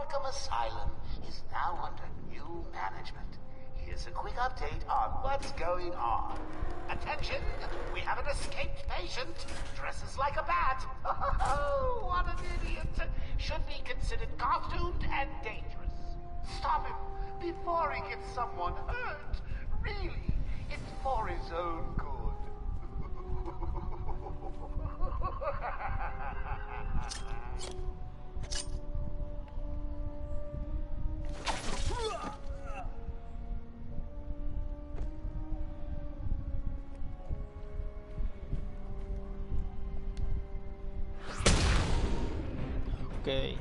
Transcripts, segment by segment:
Arkham Asylum is now under new management. Here's a quick update on what's going on. Attention! We have an escaped patient. Dresses like a bat. Oh, what an idiot. Should be considered costumed and dangerous. Stop him before he gets someone hurt. Really, it's for his own good. Okay.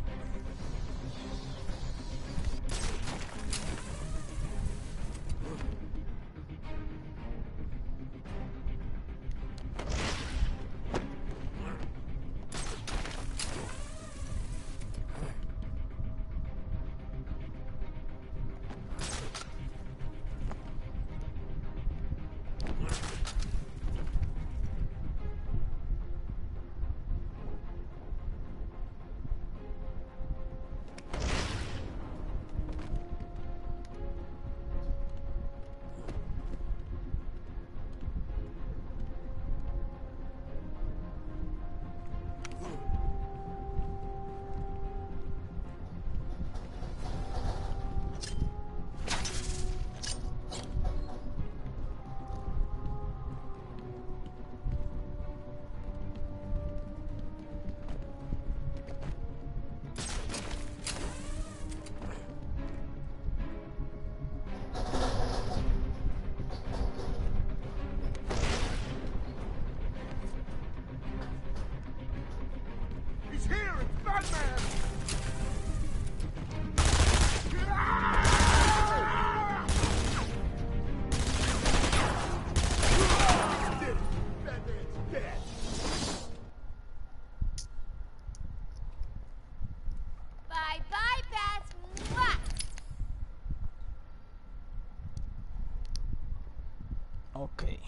Okay.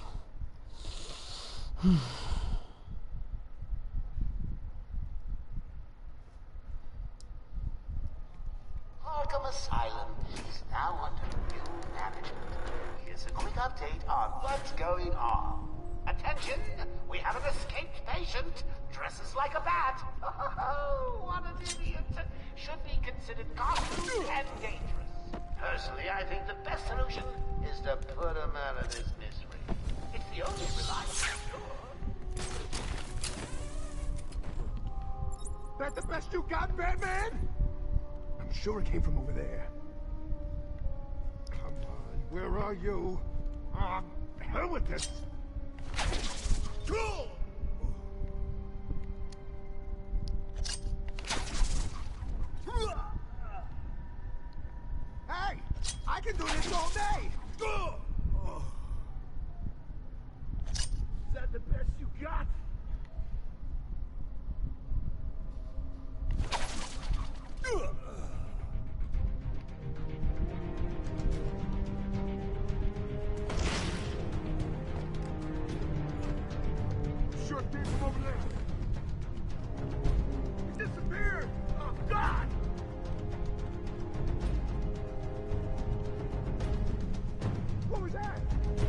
Arkham Asylum is now under new management. Here's a quick update on what's going on. Attention! We have an escaped patient. Dresses like a bat. Oh, what an idiot. Should be considered costumed and dangerous. Personally, I think the best solution is to put him out of this misery. It's the only reliable cure. That the best you got, Batman? I'm sure it came from over there. Come on, where are you? Hell with this. Cool! Hey, I can do this all day. Is that the best you got? Sure came from over there. He disappeared. Oh, God! What was that?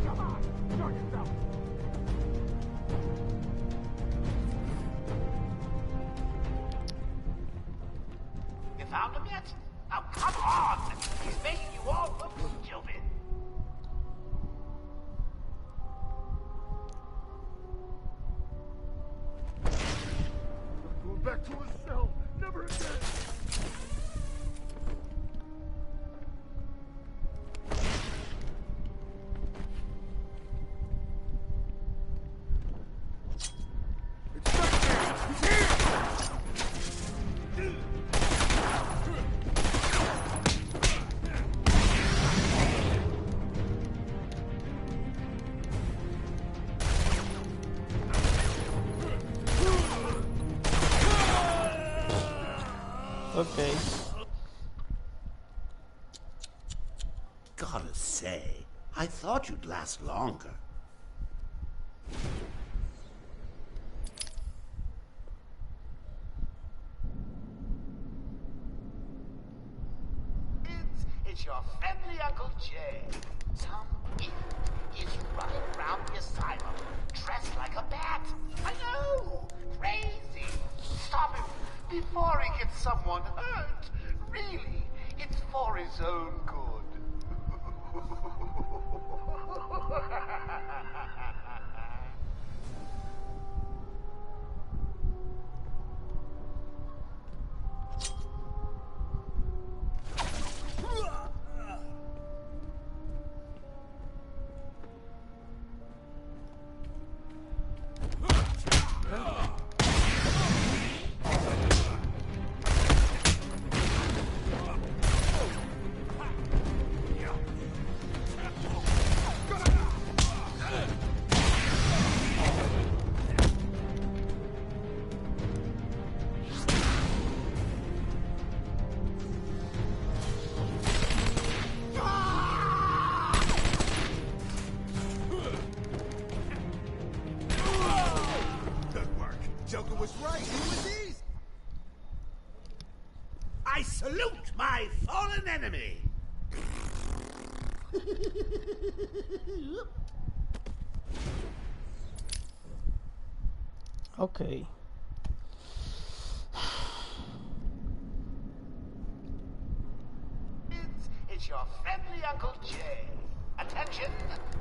Come on, show yourself. You found him yet? Oh, come on! He's making you all look stupid. Going back to his cell. Never again. It's stuck there. He's here. Okay. Gotta say, I thought you'd last longer. It's your friendly Uncle Jay. Some idiot is running around the asylum dressed like a bat. I know! Crazy! Stop him before he gets someone hurt. Really, it's for his own good. I salute my fallen enemy! Okay. It's your friendly Uncle Jay. Attention,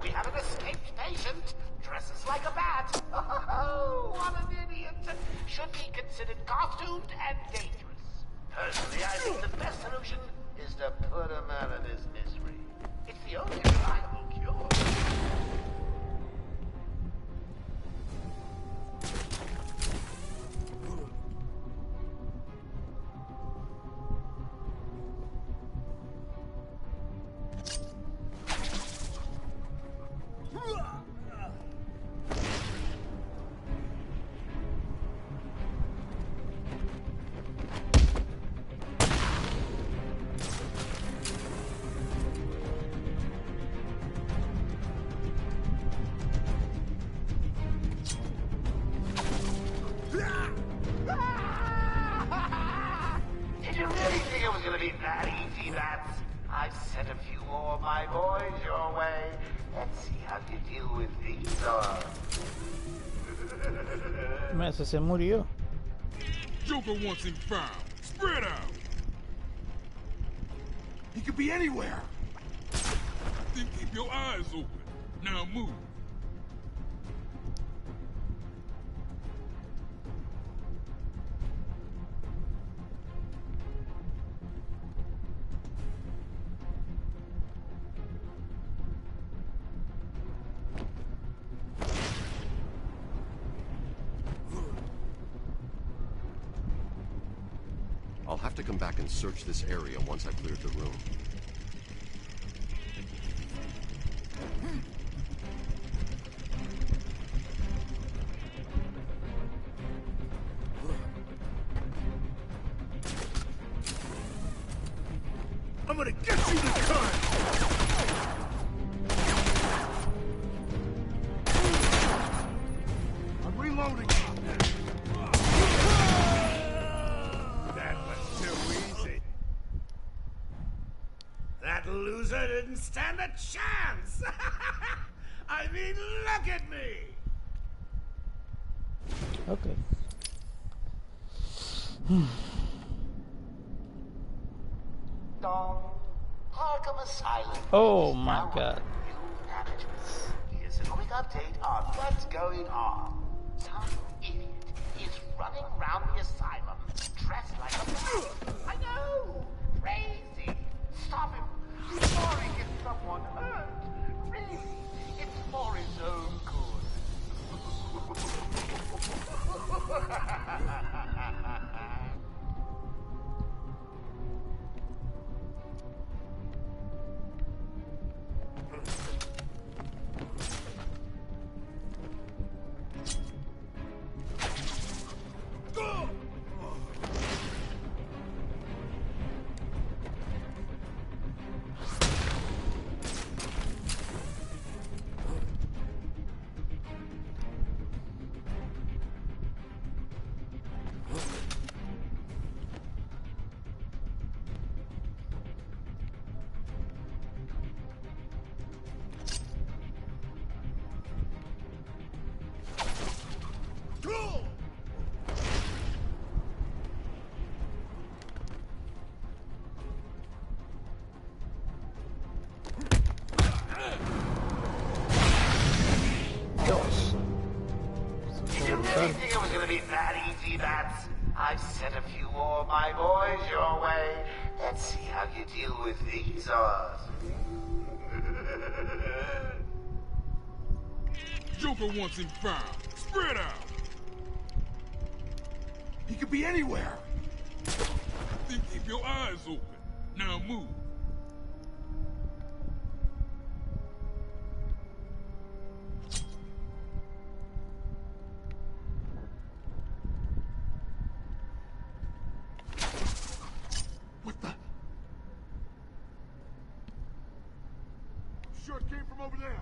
we have an escaped patient. Dresses like a bat. Oh, what an idiot. Should be considered costumed and dangerous. Personally, I think the best solution is to put him out of his misery. It's the only reliable cure. Did you really think it was going to be that easy, Bats? I've sent a few more of my boys your way. Let's see how you deal with these. Ese se murió. Joker wants him found. Spread out. He could be anywhere. Then keep your eyes open. Now move. I'll have to come back and search this area once I've cleared the room. I'm gonna get you this time! I'm reloading. That was too easy. That loser didn't stand a chance! I mean, look at me! Okay. Arkham Asylum. Oh my God. New management. Here's a quick update on what's going on. Some idiot is running around the asylum dressed like a bat. I know! Crazy! Stop him before he gets someone hurt. Really, it's for his own good. matar. You think it was gonna be that easy, Bats? I've sent a few more of my boys your way. Let's see how you deal with these odds. Joker wants him found. Spread out. He could be anywhere. Then keep your eyes open. Now move. What the? Sure it came from over there.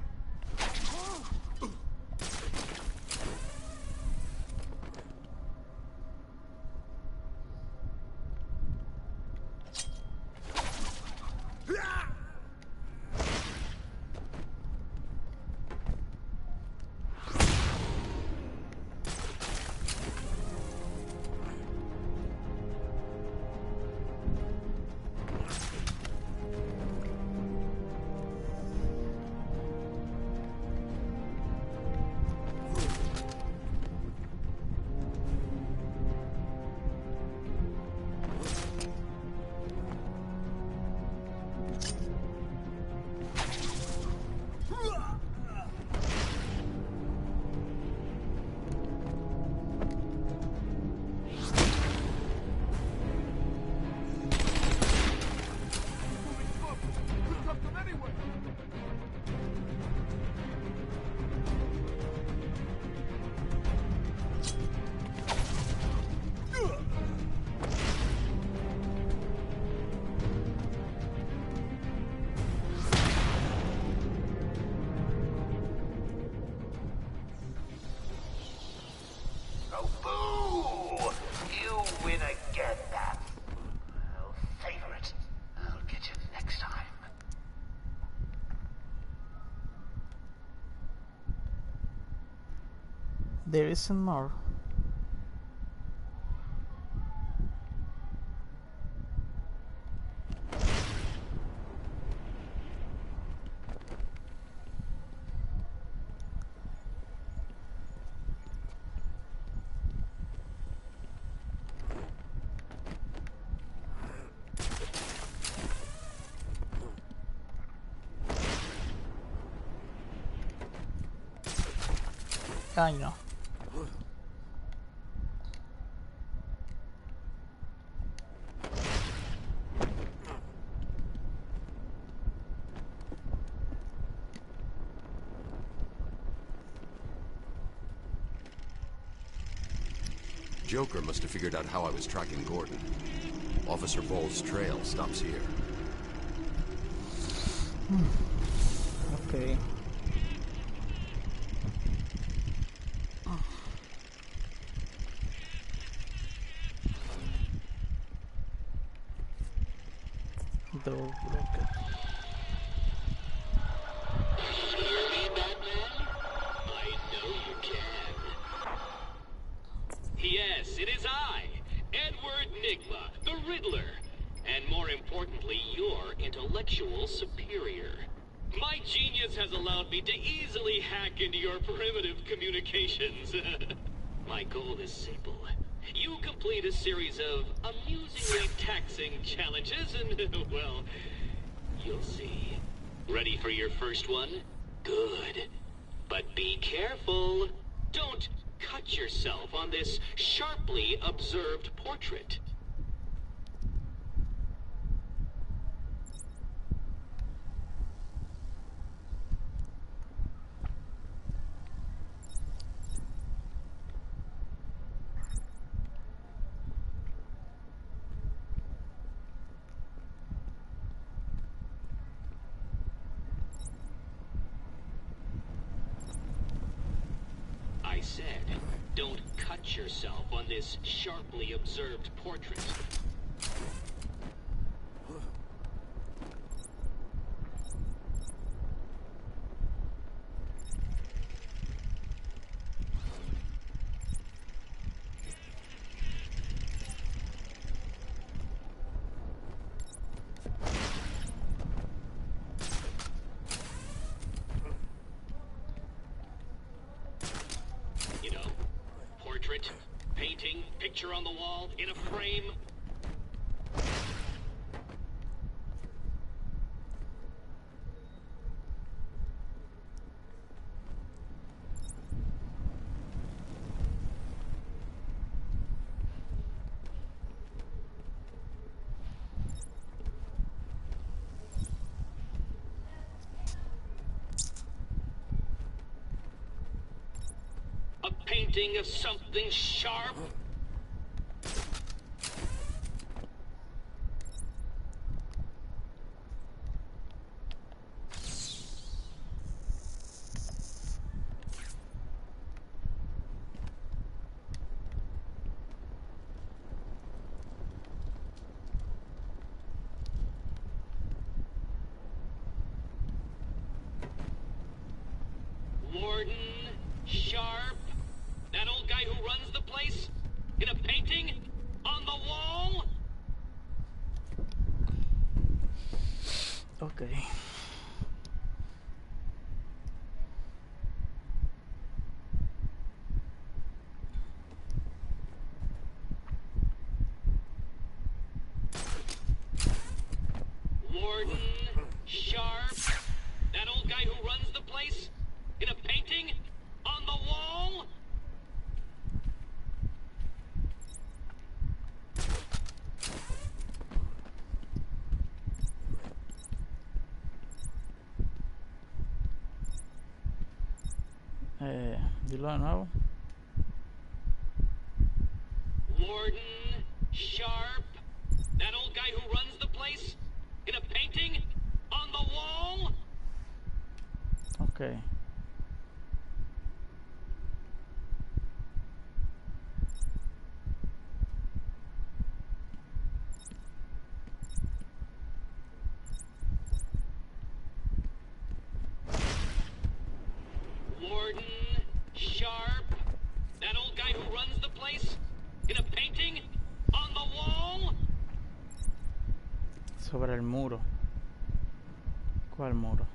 There isn't more. Ay, no. Joker must have figured out how I was tracking Gordon. Officer Bowles' trail stops here. Okay. Door broken. Hear me, Batman? I know you can. Yes, it is I, Edward Nigma, the Riddler. And more importantly, your intellectual superior. My genius has allowed me to easily hack into your primitive communications. My goal is simple. You complete a series of amusingly taxing challenges and, well, you'll see. Ready for your first one? Good. But be careful. Don't cut yourself on this sharply observed portrait. I said, don't cut yourself on this sharply observed portrait. picture on the wall in a frame? A painting of something sharp? Warden, sharp? That old guy who runs the place? In a painting? On the wall? Okay. Warden, sharp? That old guy who runs the place? In a painting? On the wall? Dilo de nuevo. Warden, sharp? That old guy who runs the place? In a painting? On the wall? Okay. Warden, sharp? That old guy who runs the place? In a painting? On the wall? Sobre el muro. ¿Cuál muro?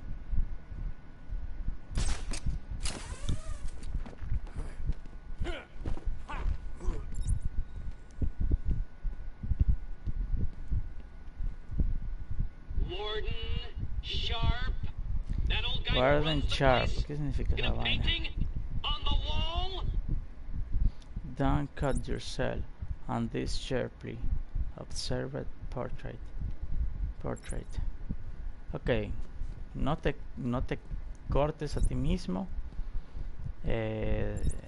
Warden, sharp? That old guy who Warden runs the sharp. place? ¿Qué significa In esa a vaina? painting? On the wall? Don't cut yourself on this sharply observed portrait. Ok. No te cortes a ti mismo.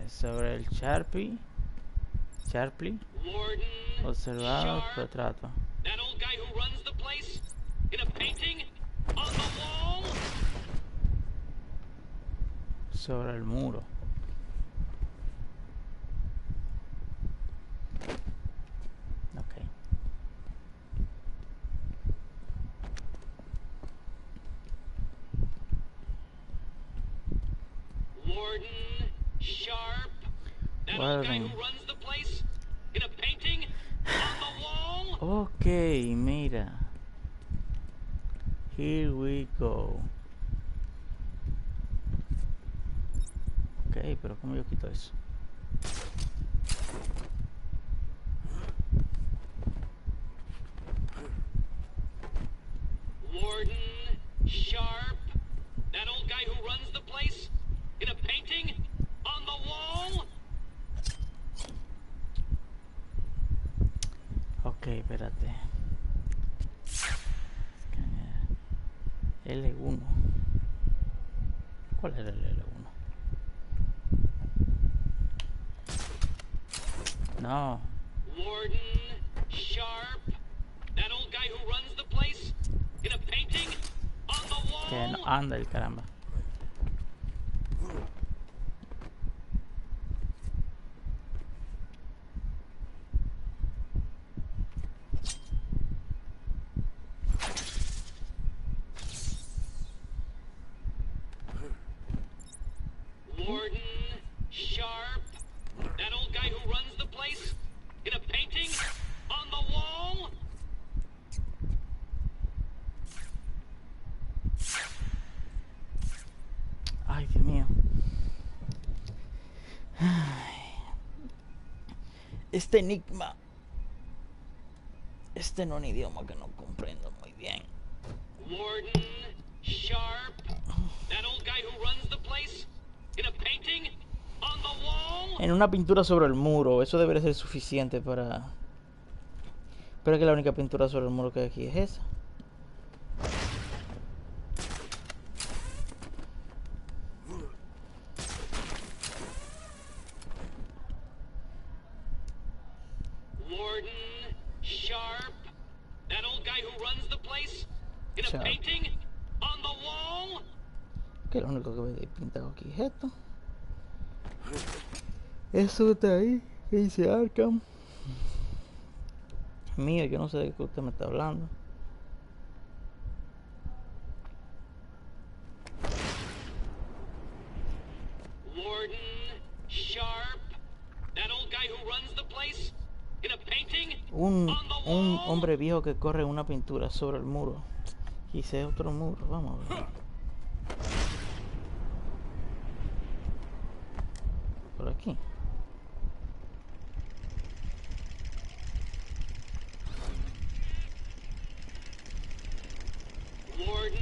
Sobre el sharply Warden, observado sharp? retrato. That old guy who runs the place? In a painting? On the wall? Sobre el muro. Ok. Warden, sharp? That old guy Warden. who runs the place? In a painting? On the wall? Ok, mira. Here we go. Ok, pero ¿cómo yo quito eso? Warden, sharp? That old guy who runs the place? In a painting? On the wall? Ok, espérate. L1. ¿Cuál era el L1? No. Warden, sharp? That old guy who runs the place? In a painting? On the wall? Que no anda el caramba. Warden, sharp? That old guy who runs the place? In a painting? On the wall? este enigma. Este no es un idioma que no comprendo muy bien. Warden, Sharp, that old guy who runs the place, in a painting on the wall. En una pintura sobre el muro, eso debería ser suficiente para... Pero es que la única pintura sobre el muro que hay aquí es esa. Warden, Sharp, that old guy who runs the place, in a Sharp. painting on the wall. Que lo único que me he pintado aquí es esto. Eso está ahí, que dice Arkham. Mío, yo no sé de qué usted me está hablando. Warden, Sharp, that old guy who runs the place, in a painting Un on the un wall. hombre viejo que corre una pintura sobre el muro. Quise otro muro, vamos a ver. Por aquí. Warden,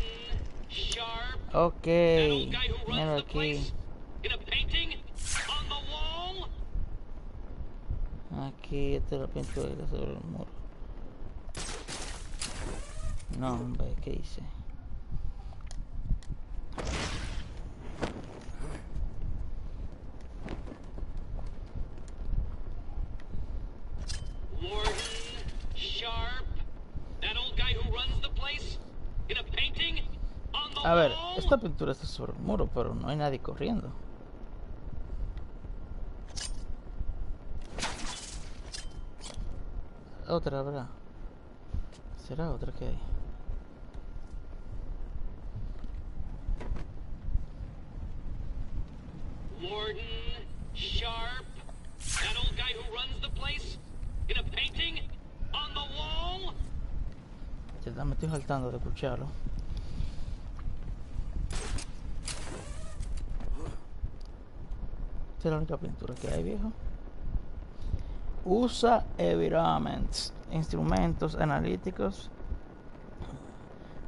Sharp, Ok, that old guy who míralo runs the aquí. place, in a painting on the wall. Aquí esta es la pintura que está sobre el muro. No, hombre, ¿qué hice? Warden, Sharp, that old guy who runs the place, in a painting on the A ver, wall. esta pintura está sobre el muro, pero no hay nadie corriendo. Otra, ¿verdad? ¿Será otra que hay? Warden, Sharp, that old guy who runs the place, in a painting on the wall. Ya me estoy saltando de escucharlo. Esta es la única pintura que hay, viejo. Usa environments, instrumentos analíticos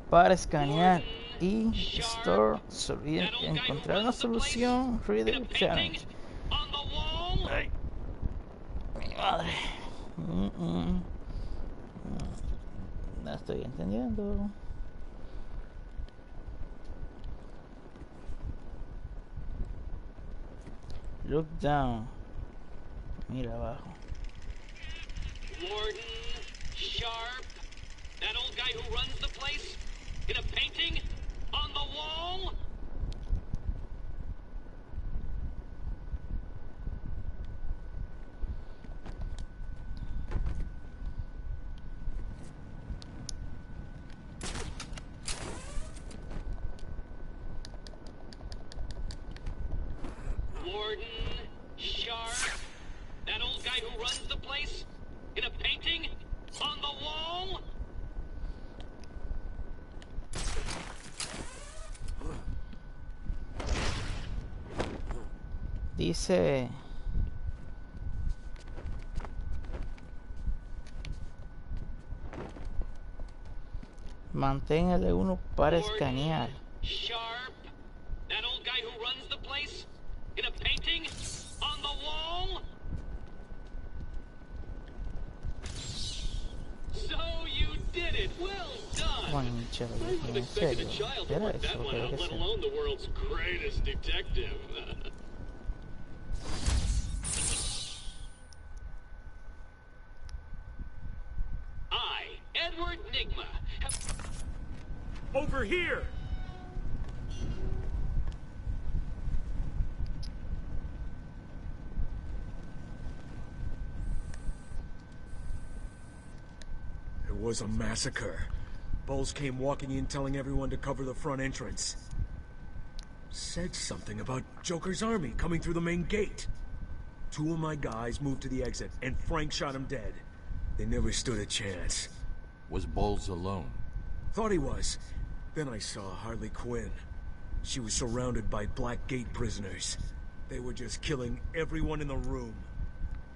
para escanear y encontrar una solución. Reader challenge. On the wall. Ay, mi madre. No estoy entendiendo. Look down. Mira abajo. Warden, Sharp, that old guy who runs the place, in a painting on the wall. Warden, Sharp, that old guy who runs the place, in a painting on the wall. Dice... Mantén L1 para escanear. Sharp, that old guy who runs the place, in a painting on the wall. So you did it. Well done. Concha, I wouldn't have en expected a serio. child to Era work that eso, one creo out, que let sí. alone the world's greatest detective. I, Edward Nigma, have... Over here! It was a massacre. Bowles came walking in telling everyone to cover the front entrance. Said something about Joker's army coming through the main gate. 2 of my guys moved to the exit, and Frank shot him dead. They never stood a chance. Was Bowles alone? Thought he was. Then I saw Harley Quinn. She was surrounded by Black Gate prisoners. They were just killing everyone in the room.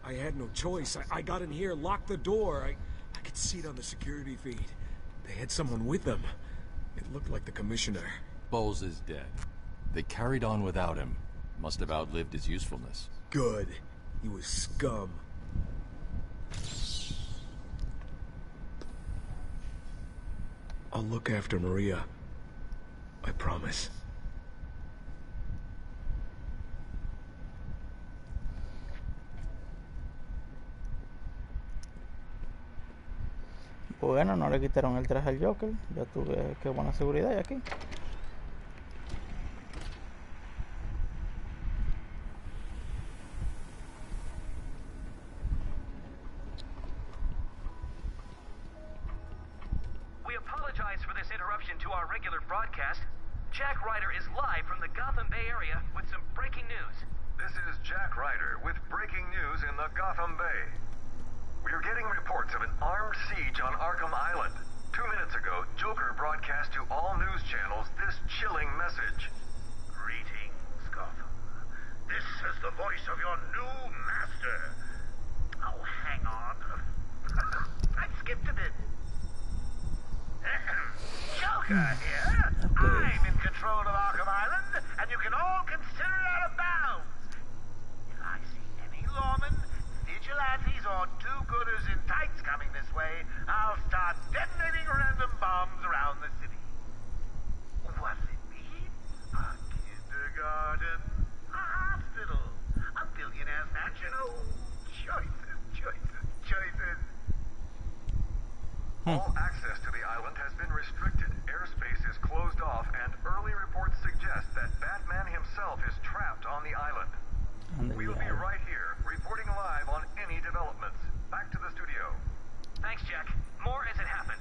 I had no choice. I got in here, locked the door. I could see it on the security feed. They had someone with them. It looked like the commissioner. Bowles is dead. They carried on without him. Must have outlived his usefulness. Good. He was scum. I'll look after Maria. I promise. Bueno, no le quitaron el traje al Joker. Ya tuve qué buena seguridad hay aquí. We apologize for this interruption to our regular broadcast. Jack Ryder is live from the Gotham Bay area with some breaking news. This is Jack Ryder with breaking news in the Gotham Bay. We are getting reports of an armed siege on Arkham Island. 2 minutes ago, Joker broadcast to all news channels this chilling message. Greetings, Gotham. This is the voice of your new master. Oh, hang on. I skipped a bit. Joker here. I'm in control of Arkham Island, and you can all consider it out of bounds. If I see any lawmen, vigilantes, or do-gooders in tights coming this way, I'll start detonating random bombs around the city. What's it mean? A kindergarten, a hospital, a billionaire's mansion. Oh, choices, choices, choices. All access to the island has been restricted. Airspace is closed off, and early reports suggest that Batman himself is trapped on the island. We'll be right here, reporting live on any developments. Back to the studio. Thanks, Jack. More as it happens.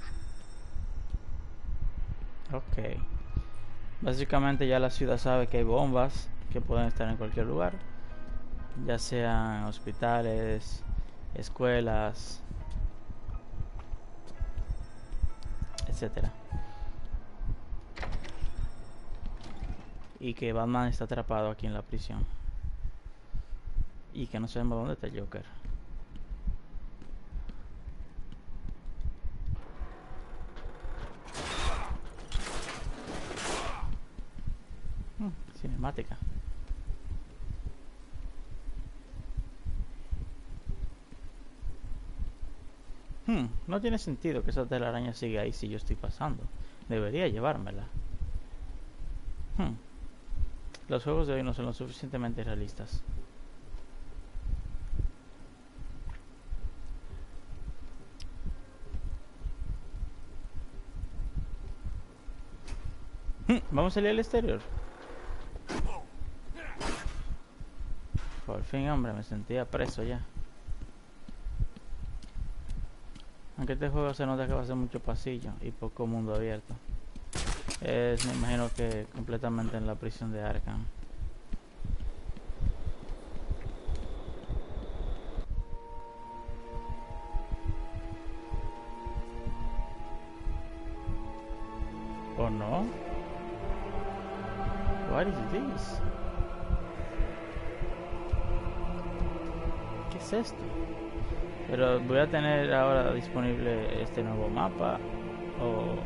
Ok. Básicamente ya la ciudad sabe que hay bombas que pueden estar en cualquier lugar. Ya sean hospitales, escuelas, etcétera. Y que Batman está atrapado aquí en la prisión. Y que no sabemos dónde está el Joker. Cinemática. No tiene sentido que esa telaraña siga ahí si yo estoy pasando. Debería llevármela. Los juegos de hoy no son lo suficientemente realistas. Vamos a salir al exterior. Por fin, hombre, me sentía preso ya. Aunque este juego se nota que va a ser mucho pasillo y poco mundo abierto. Me imagino que completamente en la prisión de Arkham. ¿O no? What is this? ¿Qué es esto? Pero voy a tener ahora disponible este nuevo mapa o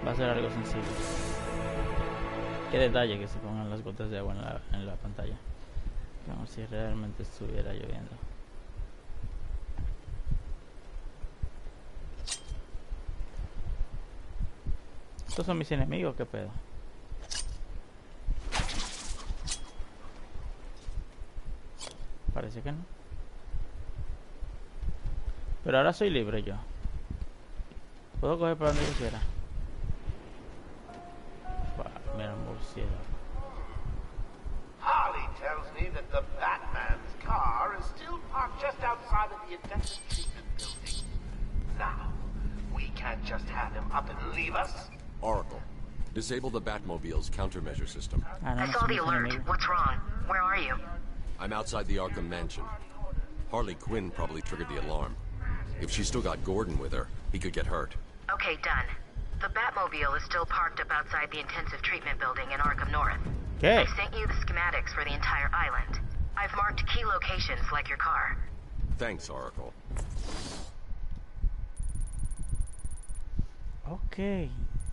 va a ser algo sencillo. Qué detalle que se pongan las gotas de agua en la pantalla, como si realmente estuviera lloviendo. ¿Estos son mis enemigos? ¿Qué pedo? Parece que no. Pero ahora soy libre yo. Puedo coger para donde quisiera. Mira, murciélago. Harley tells me that the Batman's car is still parked just outside of the intensive treatment building. Now, we can't just have him up and leave us. Oracle, disable the Batmobile's countermeasure system. I saw the alert. What's wrong? Where are you? I'm outside the Arkham mansion. Harley Quinn probably triggered the alarm. If she's still got Gordon with her, he could get hurt. Okay, done. The Batmobile is still parked up outside the intensive treatment building in Arkham North. Okay. I sent you the schematics for the entire island. I've marked key locations like your car. Thanks, Oracle. Ok,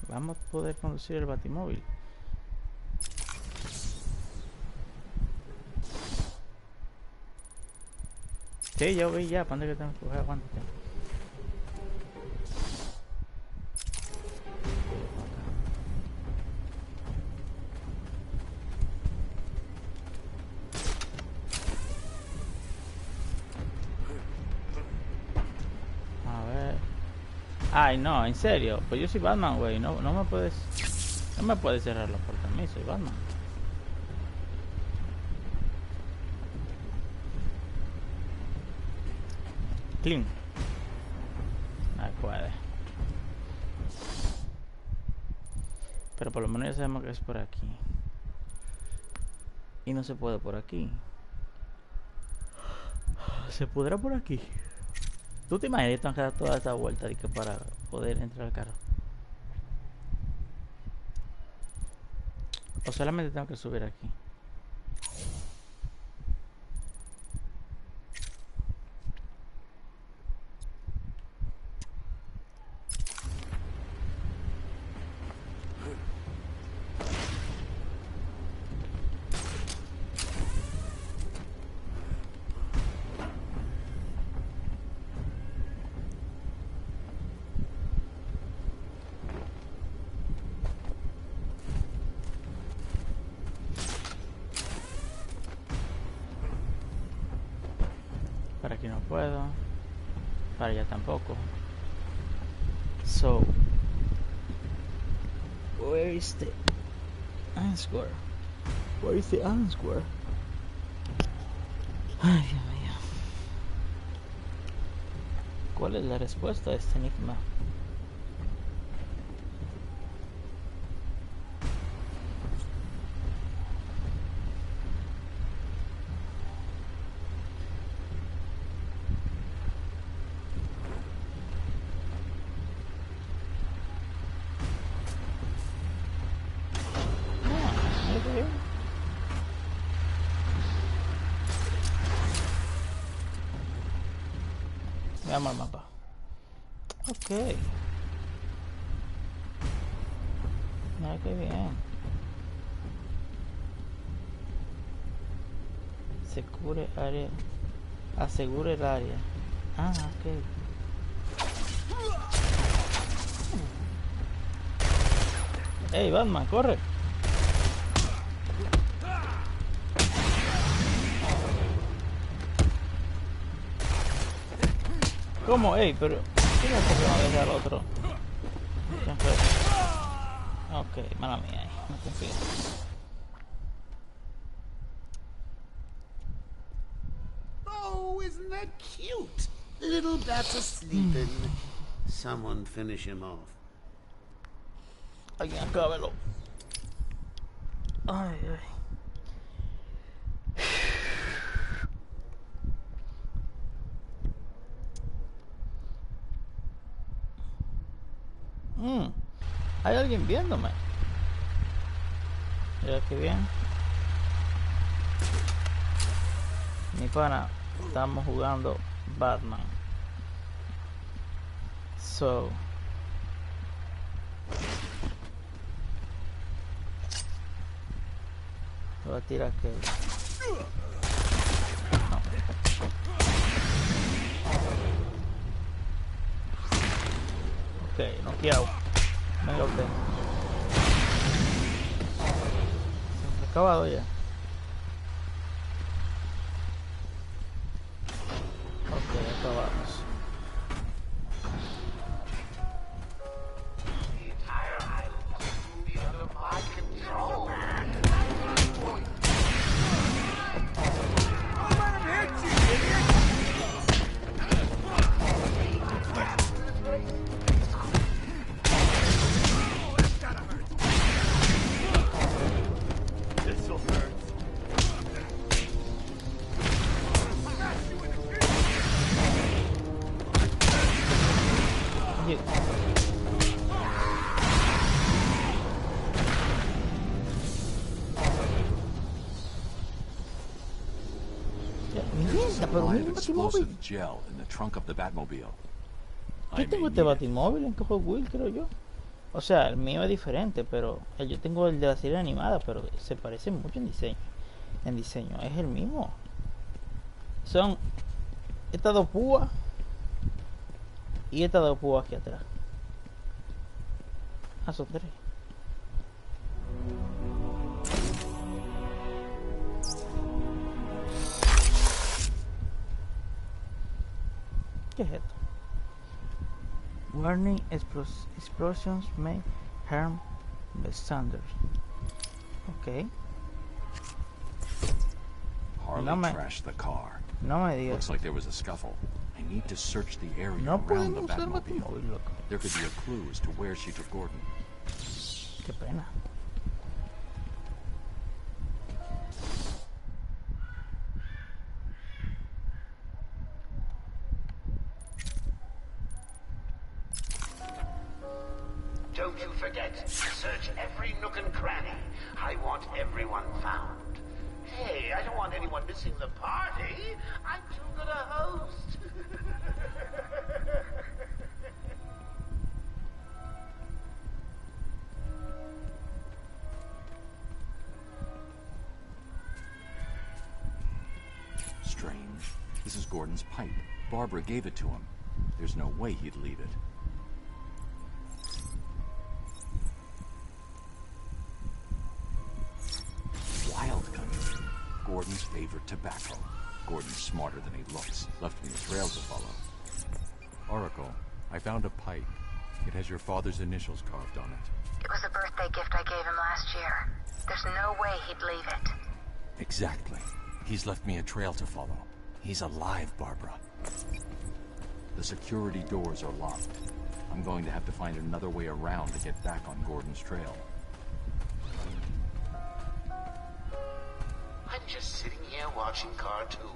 vamos a poder conducir el batimóvil. Sí, yo vi ya, ¿para dónde que tengo que coger? Aguántate. A ver. Ay, no, en serio. Pues yo soy Batman, güey. No me puedes cerrar la puerta a mí, soy Batman. Clean. No puede. Pero por lo menos ya sabemos que es por aquí. Y no se puede por aquí. ¿Se podrá por aquí? ¿Tú te imaginas que tengo que dar toda esta vuelta para poder entrar al carro? ¿O solamente tengo que subir aquí? Para aquí no puedo. Para allá tampoco. So, where is the answer? Where is the answer? Ay, Dios mío. ¿Cuál es la respuesta a este enigma? Veamos el mapa. Ok. Mira qué bien. Secure área. Asegure el área. Ah, ok. Hey, Batman, corre. ¿Cómo? Ey, pero ¿qué es que va a dejar al otro? Ok, mala mía, no confío. Oh, isn't that cute? The little bats are sleeping. Someone finish him off. Alguien acábelo. Ay, ay. Hay alguien viéndome. Mira qué bien. Mi pana, estamos jugando Batman. So, voy a tirar que no. Ok, noqueado. Venga usted. Se ha acabado ya. Ok, acabamos. The entire island will be under my control. This'll hurt. pero supply un of batimóvil. explosive gel in the trunk of the Batmobile. Yo tengo este batimóvil en Hot Wheels, creo yo. O sea, el mío es diferente, pero yo tengo el de la serie animada, pero se parece mucho en diseño. En diseño, es el mismo. Son estas dos púas y estas dos púas aquí atrás. Ah, son tres. ¿Qué es esto? Warning, explosions may harm bystanders. Ok. Harley trashed the car. No me digas. Looks like there was a scuffle. I need to search the area No around the podemos usar Batmobile. loco. There could be a clue as to where she took Gordon. Qué pena. Don't you forget, search every nook and cranny. I want everyone found. Hey, I don't want anyone missing the party. I'm too good a host. Strange. This is Gordon's pipe. Barbara gave it to him. There's no way he'd leave it. Wild country. Gordon's favorite tobacco. Gordon's smarter than he looks. Left me a trail to follow. Oracle, I found a pipe. It has your father's initials carved on it. It was a birthday gift I gave him last year. There's no way he'd leave it. Exactly. He's left me a trail to follow. He's alive, Barbara. The security doors are locked. I'm going to have to find another way around to get back on Gordon's trail. I'm just sitting here watching cartoons.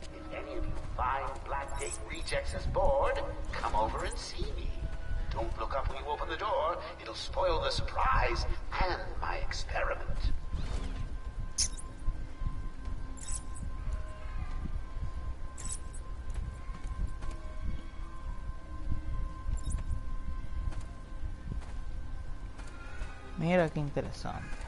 If any of you fine Black Date rejects is bored, come over and see me. Don't look up when you open the door. It'll spoil the surprise and my experiment. Mira qué interesante.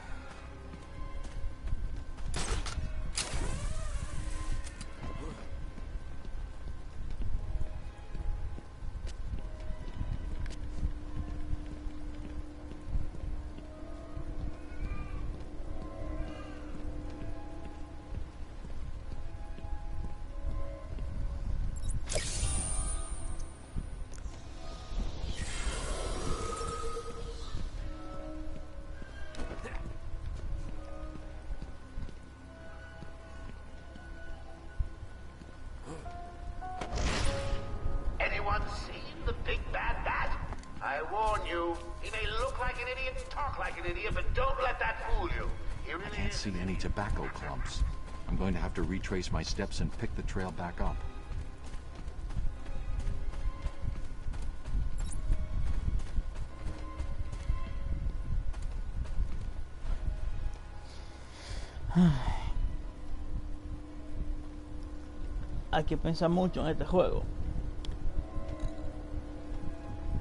Tobacco clumps. I'm going to have to retrace my steps and pick the trail back up. Hay que pensar mucho en este juego.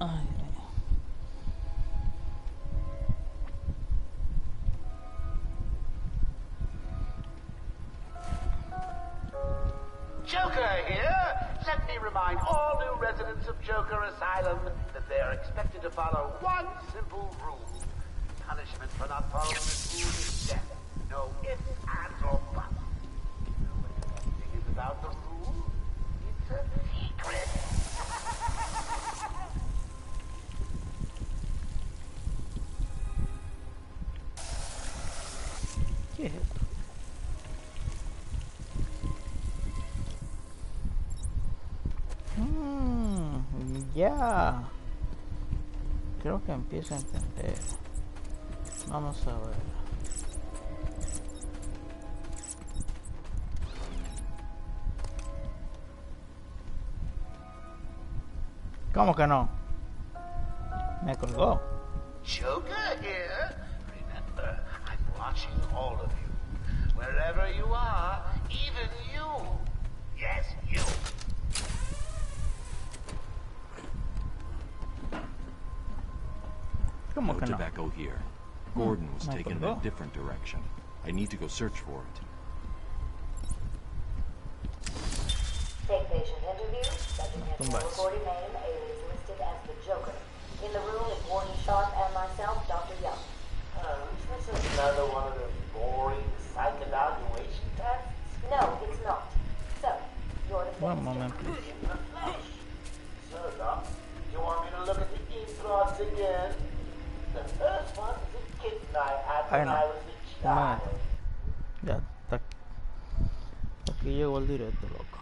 Ay. Joker here! Let me remind all new residents of Joker Asylum that they are expected to follow one simple rule. Punishment for not following this rule is death. No ifs, ands, or buts. You know what the best thing is about the rule? It's a secret. ¿Qué es esto? Ya. Creo que empiezo a entender. Vamos a ver. ¿Cómo que no? Me colgó. Joker here? Remember, I'm watching all of you. Wherever you are, even you. Yes, you. ¿Cómo No que no? tobacco here. Gordon was no taken in colgó. a different direction. I need to go search for it. Take patient interview. Subject has no recorded name. Alias listed as the Joker. In the room is Warden Sharp and myself, Dr. Young. Is this another one of the boring psych evaluation tests? No, it's not. So, you're the One moment, please. In the flesh. So, Doc, you want me to look at the ink drops again? The first one is a kitten I had when I was a child. Ya, está. Aquí llegó el directo, loco.